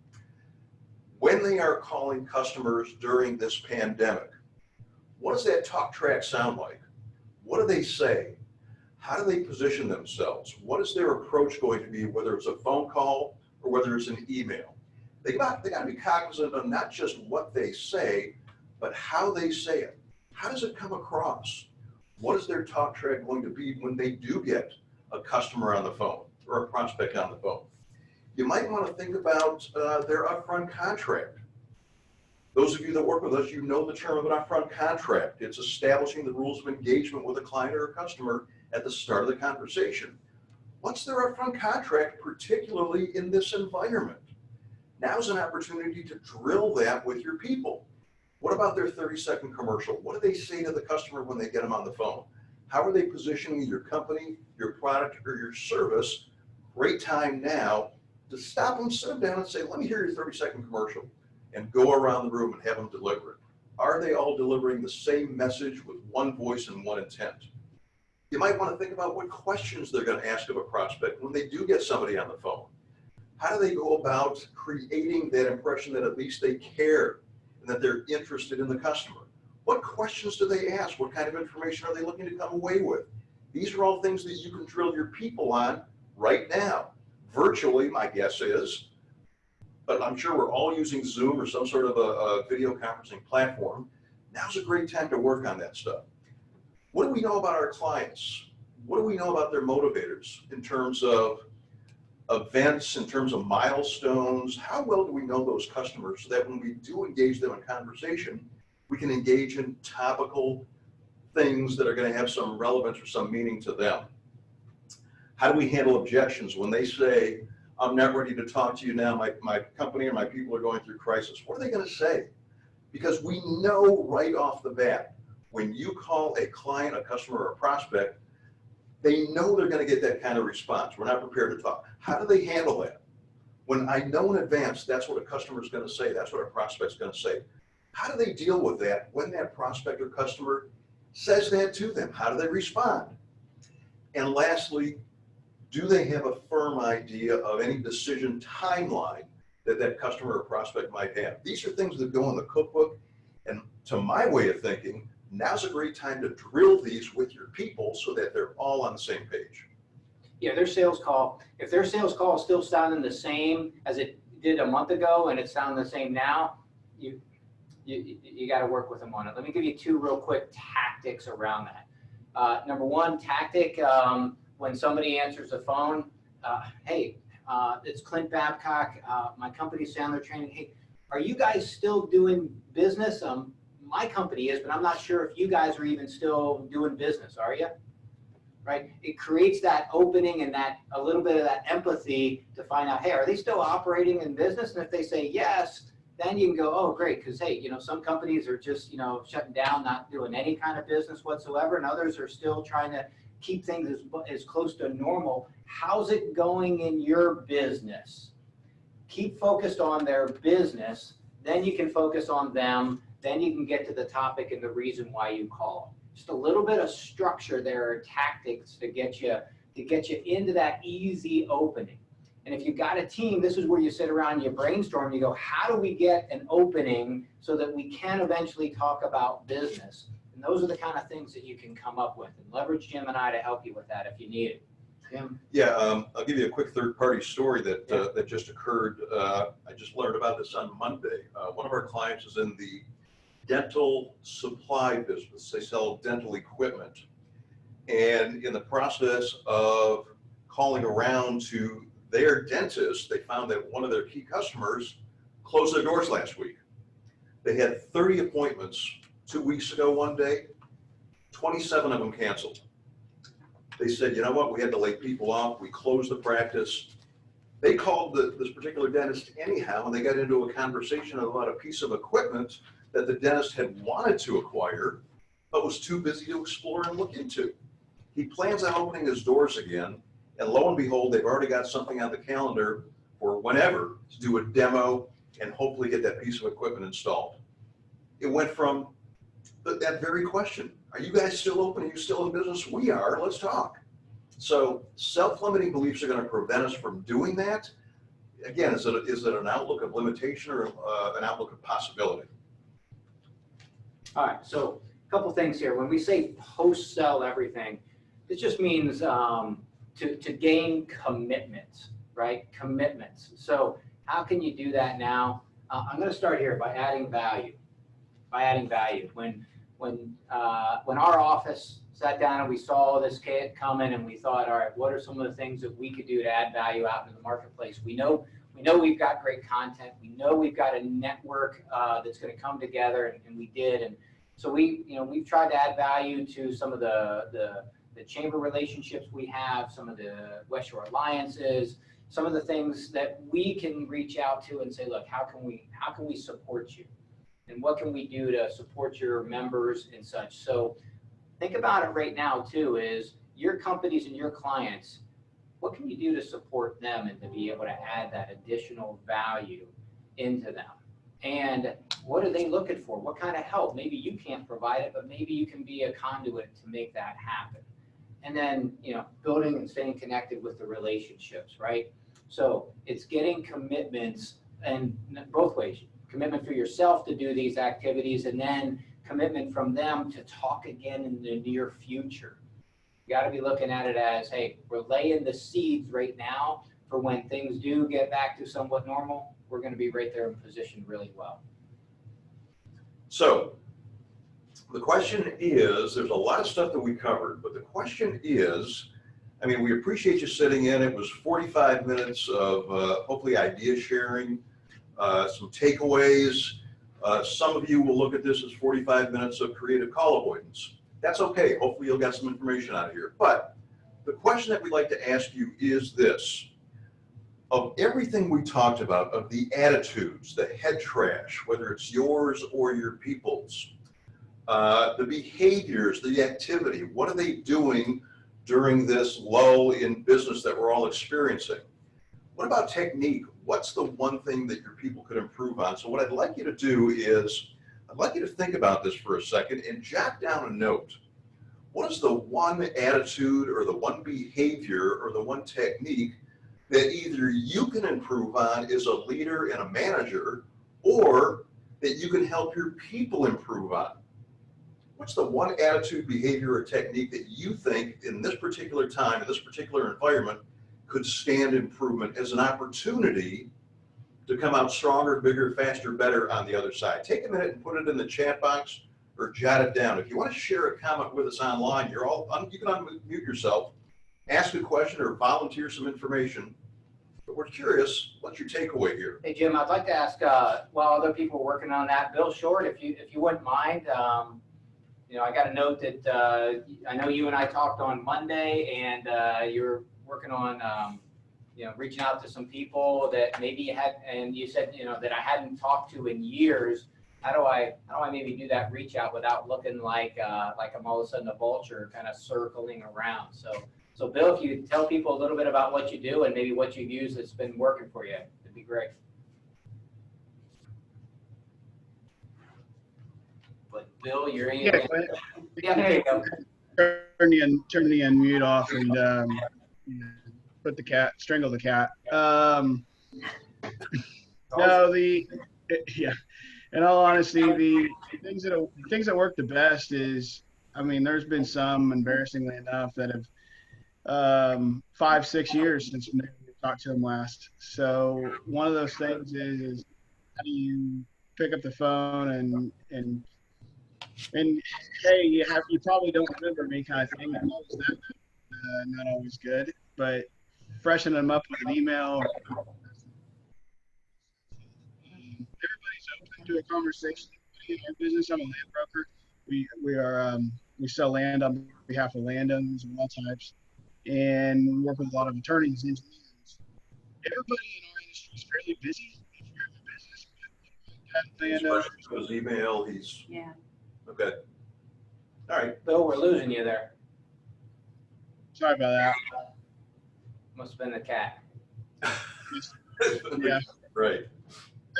[SPEAKER 1] when they are calling customers during this pandemic, what does that talk track sound like? What do they say? How do they position themselves? What is their approach going to be, whether it's a phone call or whether it's an email? They got to be cognizant of not just what they say, but how they say it. How does it come across? What is their talk track going to be when they do get a customer on the phone or a prospect on the phone? You might want to think about their upfront contract. Those of you that work with us, you know the term of an upfront contract. It's establishing the rules of engagement with a client or a customer at the start of the conversation. What's their upfront contract, particularly in this environment? Now's an opportunity to drill that with your people. What about their 30-second commercial? What do they say to the customer when they get them on the phone? How are they positioning your company, your product, or your service? Great time now to stop them, sit them down and say, let me hear your 30-second commercial, and go around the room and have them deliver it. Are they all delivering the same message with one voice and one intent? You might want to think about what questions they're going to ask of a prospect when they do get somebody on the phone. How do they go about creating that impression that at least they care and that they're interested in the customer? What questions do they ask? What kind of information are they looking to come away with? These are all things that you can drill your people on right now. Virtually, my guess is, but I'm sure we're all using Zoom or some sort of a video conferencing platform. Now's a great time to work on that stuff. What do we know about our clients? What do we know about their motivators in terms of events, in terms of milestones? How well do we know those customers so that when we do engage them in conversation, we can engage in topical things that are going to have some relevance or some meaning to them? How do we handle objections when they say, I'm not ready to talk to you now, my company or my people are going through crisis? What are they going to say? Because we know right off the bat, when you call a client, a customer, or a prospect, they know they're going to get that kind of response. We're not prepared to talk. How do they handle that? When I know in advance that's what a customer is going to say, that's what a prospect is going to say. How do they deal with that when that prospect or customer says that to them? How do they respond? And lastly, do they have a firm idea of any decision timeline that that customer or prospect might have? These are things that go in the cookbook. And to my way of thinking, now's a great time to drill these with your people so that they're all on the same page.
[SPEAKER 2] Yeah, their sales call, if their sales call is still sounding the same as it did a month ago and it's sounding the same now, you got to work with them on it. Let me give you two real quick tactics around that. Number one tactic, when somebody answers the phone, hey, it's Clint Babcock, my company's Sandler Training. Hey, are you guys still doing business? My company is, but I'm not sure if you guys are even still doing business, are you? Right? It creates that opening and that a little bit of that empathy to find out, hey, are they still operating in business? And if they say yes, then you can go, oh, great, because hey, some companies are just, shutting down, not doing any kind of business whatsoever, and others are still trying to keep things as close to normal. How's it going in your business? Keep focused on their business, then you can focus on them, then you can get to the topic and the reason why you call. Just a little bit of structure there, or tactics to get you into that easy opening. And if you've got a team, this is where you sit around and you brainstorm and you go, how do we get an opening so that we can eventually talk about business? And those are the kind of things that you can come up with, and leverage Jim and I to help you with that if you need it. Jim?
[SPEAKER 1] Yeah, I'll give you a quick third-party story that just occurred. I just learned about this on Monday. One of our clients is in the dental supply business. They sell dental equipment. And in the process of calling around to their dentist, they found that one of their key customers closed their doors last week. They had 30 appointments 2 weeks ago one day, 27 of them canceled. They said, you know what, we had to lay people off, we closed the practice. They called this particular dentist anyhow, and they got into a conversation about a piece of equipment that the dentist had wanted to acquire, but was too busy to explore and look into. He plans on opening his doors again, and lo and behold, they've already got something on the calendar for whenever to do a demo and hopefully get that piece of equipment installed. It went from that very question, are you guys still open? Are you still in business? We are, let's talk. So self-limiting beliefs are going to prevent us from doing that. Again, is it an outlook of limitation or an outlook of possibility?
[SPEAKER 2] All right, so a couple things here. When we say post-sell everything, it just means to gain commitments, right? Commitments. So how can you do that now? I'm going to start here by adding value. When our office sat down and we saw this kid coming and we thought, all right, what are some of the things that we could do to add value out into the marketplace? We know we've got great content. We know we've got a network that's going to come together, and we did. And so we've tried to add value to some of the chamber relationships we have, some of the West Shore alliances, some of the things that we can reach out to and say, look, how can we support you? And what can we do to support your members and such? So think about it right now too, is your companies and your clients, what can you do to support them and to be able to add that additional value into them? And what are they looking for? What kind of help? Maybe you can't provide it, but maybe you can be a conduit to make that happen. And then, building and staying connected with the relationships, right? So it's getting commitments and both ways. Commitment for yourself to do these activities, and then commitment from them to talk again in the near future. You got to be looking at it as, hey, we're laying the seeds right now for when things do get back to somewhat normal. We're going to be right there in position really well.
[SPEAKER 1] So the question is, there's a lot of stuff that we covered, but the question is, we appreciate you sitting in. It was 45 minutes of hopefully idea sharing, some takeaways. Some of you will look at this as 45 minutes of creative call avoidance. That's okay. Hopefully you'll get some information out of here. But the question that we'd like to ask you is this. Of everything we talked about, of the attitudes, the head trash, whether it's yours or your people's, the behaviors, the activity, what are they doing during this lull in business that we're all experiencing? What about technique? What's the one thing that your people could improve on? So what I'd like you to do is, I'd like you to think about this for a second and jot down a note. What is the one attitude or the one behavior or the one technique that either you can improve on as a leader and a manager, or that you can help your people improve on? What's the one attitude, behavior, or technique that you think in this particular time, in this particular environment, could stand improvement as an opportunity to come out stronger, bigger, faster, better on the other side? Take a minute and put it in the chat box or jot it down. If you want to share a comment with us online, you can unmute yourself, ask a question, or volunteer some information. But we're curious, what's your takeaway here?
[SPEAKER 2] Hey, Jim, I'd like to ask, while other people are working on that, Bill Short, if you wouldn't mind, I got a note that I know you and I talked on Monday, and you're working on, reaching out to some people that maybe you had, and you said, that I hadn't talked to in years. How do I maybe do that reach out without looking like I'm all of a sudden a vulture kind of circling around? So Bill, if you tell people a little bit about what you do and maybe what you've used that's been working for you, it'd be great. But Bill, you're in.
[SPEAKER 4] Yeah, Clint.
[SPEAKER 2] Yeah, there you go.
[SPEAKER 4] Turn the unmute off and strangle the cat. In all honesty, the things that work the best is, there's been some, embarrassingly enough, that have 5-6 years since we talked to them last. So one of those things is how do you pick up the phone and hey, you probably don't remember me kind of thing. Not always good, but freshen them up with an email. Everybody's open to a conversation. In our business, I'm a land broker. We sell land on behalf of landowners of all types. and work with a lot of attorneys and engineers. Everybody in our industry is fairly busy. If you're in the business,
[SPEAKER 1] He's running to his email, he's,
[SPEAKER 3] Yeah.
[SPEAKER 1] okay. All right,
[SPEAKER 2] Bill, we're losing you there.
[SPEAKER 4] sorry about that.
[SPEAKER 2] Must have been the cat.
[SPEAKER 4] Yeah.
[SPEAKER 1] right.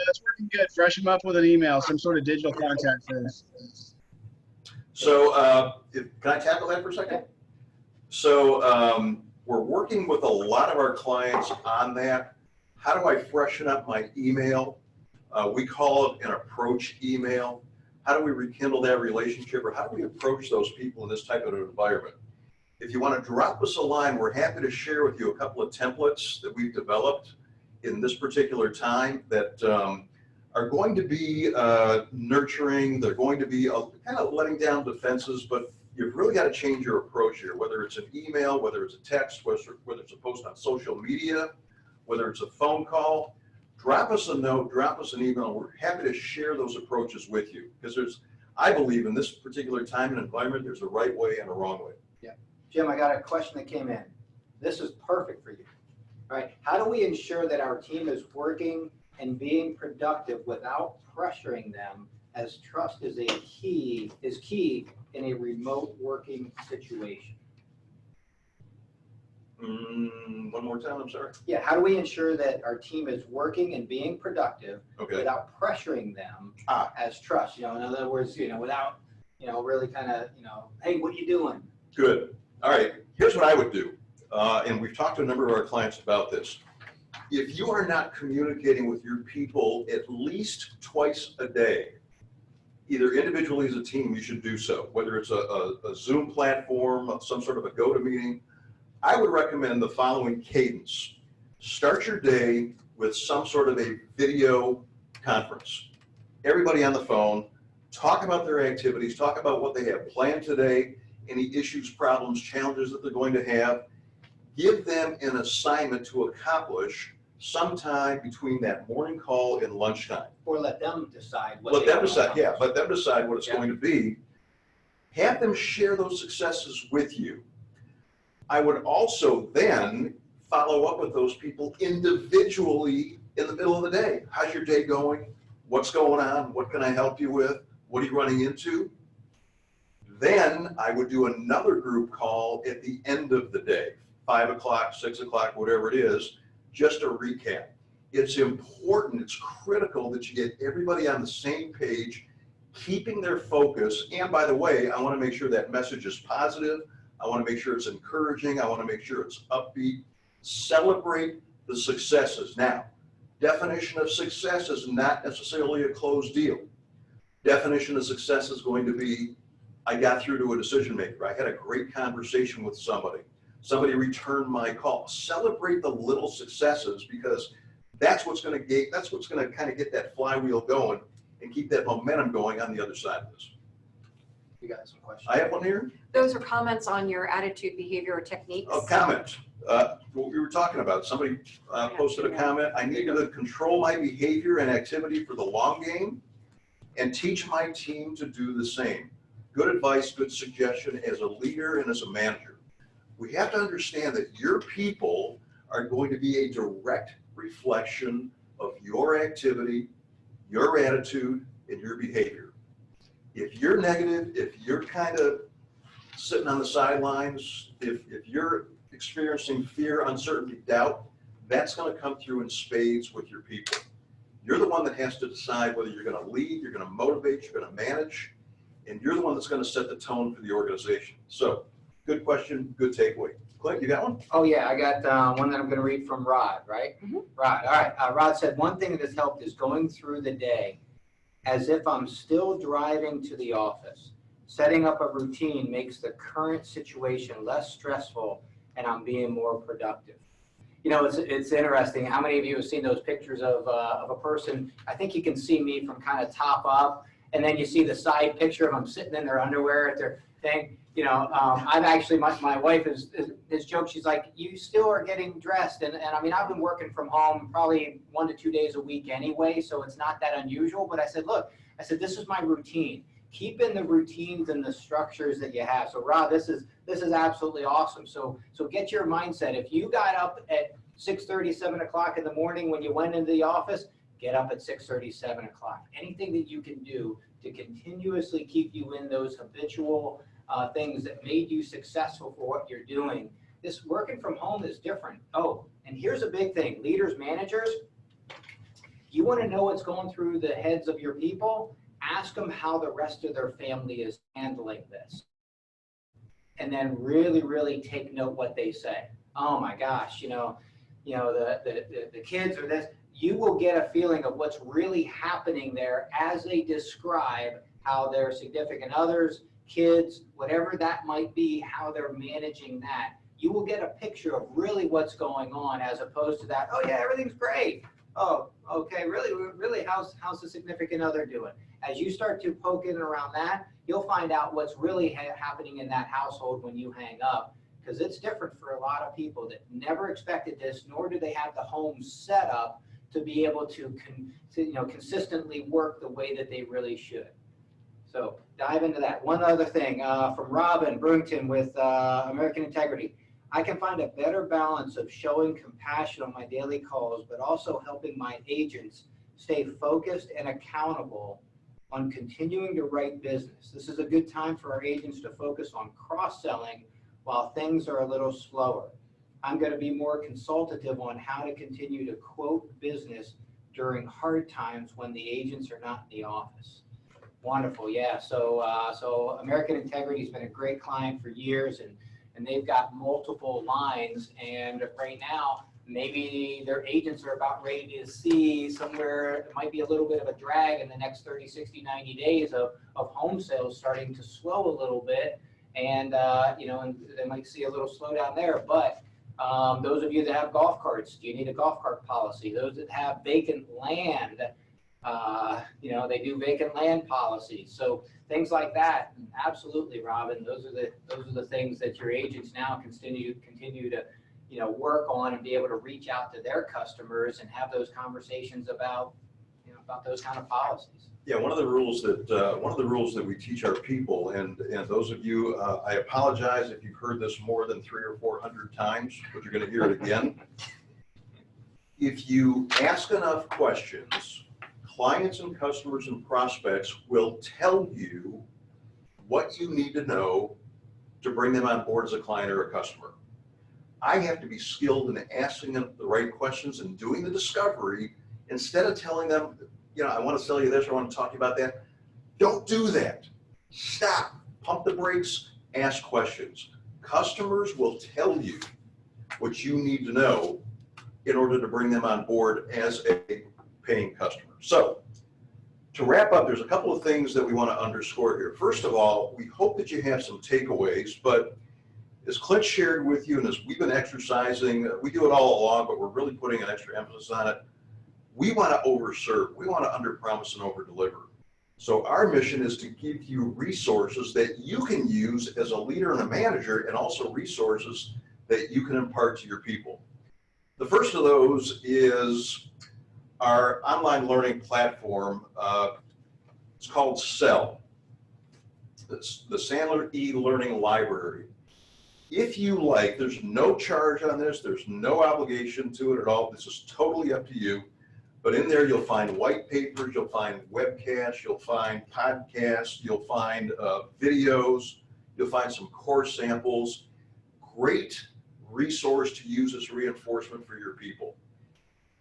[SPEAKER 4] That's working good. Fresh them up with an email, some sort of digital contact first.
[SPEAKER 1] So can I tackle that for a second? So we're working with a lot of our clients on that. How do I freshen up my email? We call it an approach email. How do we rekindle that relationship, or how do we approach those people in this type of environment? If you want to drop us a line, we're happy to share with you a couple of templates that we've developed in this particular time that are going to be nurturing. They're going to be kind of letting down defenses, but you've really got to change your approach here, whether it's an email, whether it's a text, whether it's a post on social media, whether it's a phone call. Drop us a note, drop us an email. We're happy to share those approaches with you, because I believe in this particular time and environment, there's a right way and a wrong way.
[SPEAKER 2] Yeah. Jim, I got a question that came in. This is perfect for you. All right. How do we ensure that our team is working and being productive without pressuring them, as trust is key in a remote working situation?
[SPEAKER 1] One more time, I'm sorry.
[SPEAKER 2] Yeah, how do we ensure that our team is working and being productive without pressuring them as trust? In other words, without, really kind of, hey, what are you doing?
[SPEAKER 1] Good. All right. Here's what I would do. And we've talked to a number of our clients about this. If you are not communicating with your people at least twice a day, either individually as a team, you should do so, whether it's a Zoom platform, some sort of a GoToMeeting. I would recommend the following cadence. Start your day with some sort of a video conference. Everybody on the phone, talk about their activities, talk about what they have planned today, any issues, problems, challenges that they're going to have. Give them an assignment to accomplish sometime between that morning call and lunchtime.
[SPEAKER 2] Or let them decide what
[SPEAKER 1] Let them decide what it's going to be. Have them share those successes with you. I would also then follow up with those people individually in the middle of the day. How's your day going? What's going on? What can I help you with? What are you running into? Then I would do another group call at the end of the day, 5 o'clock, 6 o'clock, whatever it is, just a recap. It's important, it's critical that you get everybody on the same page, keeping their focus. And by the way, I want to make sure that message is positive. I want to make sure it's encouraging. I want to make sure it's upbeat. Celebrate the successes. Now, definition of success is not necessarily a closed deal. Definition of success is going to be, I got through to a decision maker. I had a great conversation with somebody. Somebody returned my call. Celebrate the little successes, because that's what's going to kind of get that flywheel going and keep that momentum going on the other side of this.
[SPEAKER 2] You got some questions?
[SPEAKER 1] I have one here.
[SPEAKER 3] Those are comments on your attitude, behavior, or techniques.
[SPEAKER 1] Oh, comment. What we were talking about. Somebody posted a comment. I need to control my behavior and activity for the long game and teach my team to do the same. Good advice, good suggestion as a leader and as a manager. We have to understand that your people are going to be a direct reflection of your activity, your attitude, and your behavior. If you're negative, if you're kind of sitting on the sidelines, if you're experiencing fear, uncertainty, doubt, that's going to come through in spades with your people. You're the one that has to decide whether you're going to lead, you're going to motivate, you're going to manage, and you're the one that's going to set the tone for the organization. So, good question, good takeaway. Clint, you got one?
[SPEAKER 2] Oh yeah, I got one that I'm going to read from Rod, right?
[SPEAKER 3] Mm-hmm.
[SPEAKER 2] Rod, all right. Rod said, one thing that has helped is going through the day as if I'm still driving to the office. Setting up a routine makes the current situation less stressful and I'm being more productive. It's interesting. How many of you have seen those pictures of a person? I think you can see me from kind of top up, and then you see the side picture of them sitting in their underwear at their thing. I've actually, my wife is joked. She's like, you still are getting dressed. And I mean, I've been working from home probably 1 to 2 days a week anyway, so it's not that unusual. But I said, look, this is my routine. keeping the routines and the structures that you have. So Rob, this is absolutely awesome. So get your mindset. If you got up at 6:30, 7 o'clock in the morning when you went into the office, get up at 6:30, 7 o'clock. Anything that you can do to continuously keep you in those habitual things that made you successful for what you're doing. This working from home is different. Oh, and here's a big thing. Leaders, managers, you want to know what's going through the heads of your people? Ask them how the rest of their family is handling this. And then really, really take note what they say. Oh my gosh, the kids or this, you will get a feeling of what's really happening there as they describe how their significant others, kids, whatever that might be, how they're managing that. You will get a picture of really what's going on as opposed to that, oh yeah, everything's great. Oh, okay, really, how's the significant other doing? As you start to poke in around that, you'll find out what's really happening in that household when you hang up, because it's different for a lot of people that never expected this, nor do they have the home set up to be able to consistently work the way that they really should. So dive into that. One other thing from Robin Brewington with American Integrity. I can find a better balance of showing compassion on my daily calls, but also helping my agents stay focused and accountable on continuing to write business. This is a good time for our agents to focus on cross-selling while things are a little slower. I'm going to be more consultative on how to continue to quote business during hard times when the agents are not in the office. Wonderful, yeah. So American Integrity has been a great client for years, and they've got multiple lines. And right now, maybe their agents are about ready to see somewhere it might be a little bit of a drag in the next 30, 60, 90 days of home sales starting to slow a little bit, and and they might see a little slowdown there. But those of you that have golf carts, do you need a golf cart policy? Those that have vacant land, they do vacant land policies. So things like that, absolutely, Robin. Those are the things that your agents now continue to work on and be able to reach out to their customers and have those conversations about those kind of policies.
[SPEAKER 1] Yeah, one of the rules that we teach our people, and those of you, I apologize if you've heard this more than 300 or 400 times, but you're going to hear it again. If you ask enough questions, clients and customers and prospects will tell you what you need to know to bring them on board as a client or a customer. I have to be skilled in asking them the right questions and doing the discovery instead of telling them, I want to sell you this or I want to talk to you about that. Don't do that. Stop. Pump the brakes. Ask questions. Customers will tell you what you need to know in order to bring them on board as a paying customer. So to wrap up, there's a couple of things that we want to underscore here. First of all, we hope that you have some takeaways, but as Clint shared with you and as we've been exercising, we do it all along, but we're really putting an extra emphasis on it. We want to overserve. We want to underpromise and overdeliver. So our mission is to give you resources that you can use as a leader and a manager, and also resources that you can impart to your people. The first of those is our online learning platform. It's called SELL. It's the Sandler e-learning library. If you like, there's no charge on this. There's no obligation to it at all. This is totally up to you. But in there, you'll find white papers, you'll find webcasts, you'll find podcasts, you'll find videos, you'll find some course samples. Great resource to use as reinforcement for your people.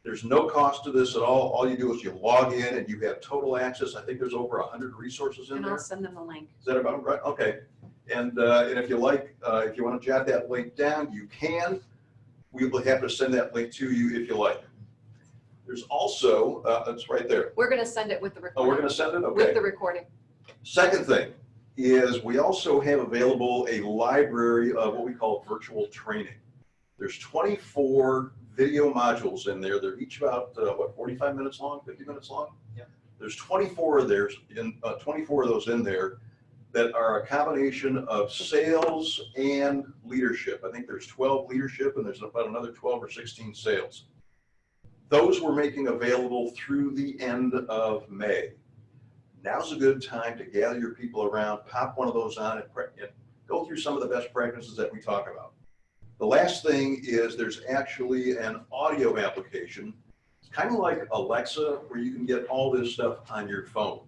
[SPEAKER 1] There's no cost to this at all. All you do is you log in and you have total access. I think there's over 100 resources in there.
[SPEAKER 3] And I'll send them a link.
[SPEAKER 1] Is that about right? Okay. And if you like, if you want to jot that link down, you can. We will have to send that link to you if you like. There's also, it's right there.
[SPEAKER 3] We're going to send it with the recording.
[SPEAKER 1] Oh, we're going to send it? Okay.
[SPEAKER 3] With the recording.
[SPEAKER 1] Second thing is we also have available a library of what we call virtual training. There's 24 video modules in there. They're each about, 45 minutes long, 50 minutes long?
[SPEAKER 2] Yeah.
[SPEAKER 1] There's 24 of those in there that are a combination of sales and leadership. I think there's 12 leadership and there's about another 12 or 16 sales. Those we're making available through the end of May. now's a good time to gather your people around, pop one of those on and go through some of the best practices that we talk about. The last thing is there's actually an audio application, kind of like Alexa, where you can get all this stuff on your phone.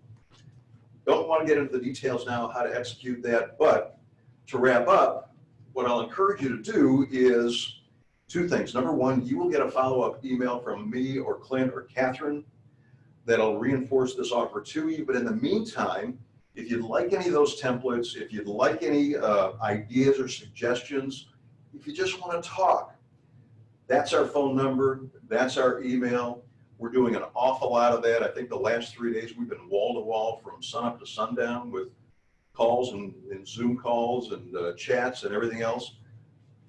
[SPEAKER 1] Don't want to get into the details now how to execute that, but to wrap up, what I'll encourage you to do is two things. Number one, you will get a follow-up email from me or Clint or Catherine that'll reinforce this offer to you. But in the meantime, if you'd like any of those templates, if you'd like any ideas or suggestions, if you just want to talk, that's our phone number, that's our email. We're doing an awful lot of that. I think the last 3 days we've been wall to wall from sunup to sundown with calls and Zoom calls and chats and everything else.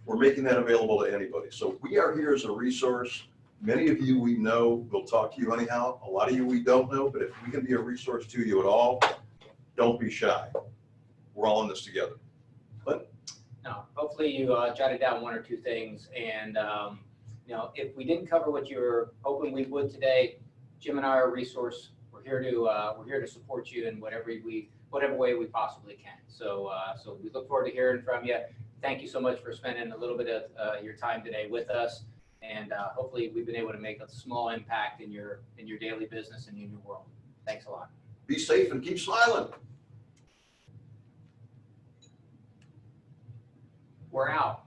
[SPEAKER 1] We're making that available to anybody. So we are here as a resource. Many of you we know will talk to you anyhow. A lot of you we don't know, but if we can be a resource to you at all, don't be shy. We're all in this together. But
[SPEAKER 2] No, hopefully you jotted down one or two things, and if we didn't cover what you were hoping we would today, Jim and I are a resource. We're here to support you in whatever way we possibly can. So we look forward to hearing from you. Thank you so much for spending a little bit of your time today with us, and hopefully we've been able to make a small impact in your daily business and in your world. Thanks a lot.
[SPEAKER 1] be safe and keep smiling.
[SPEAKER 2] We're out.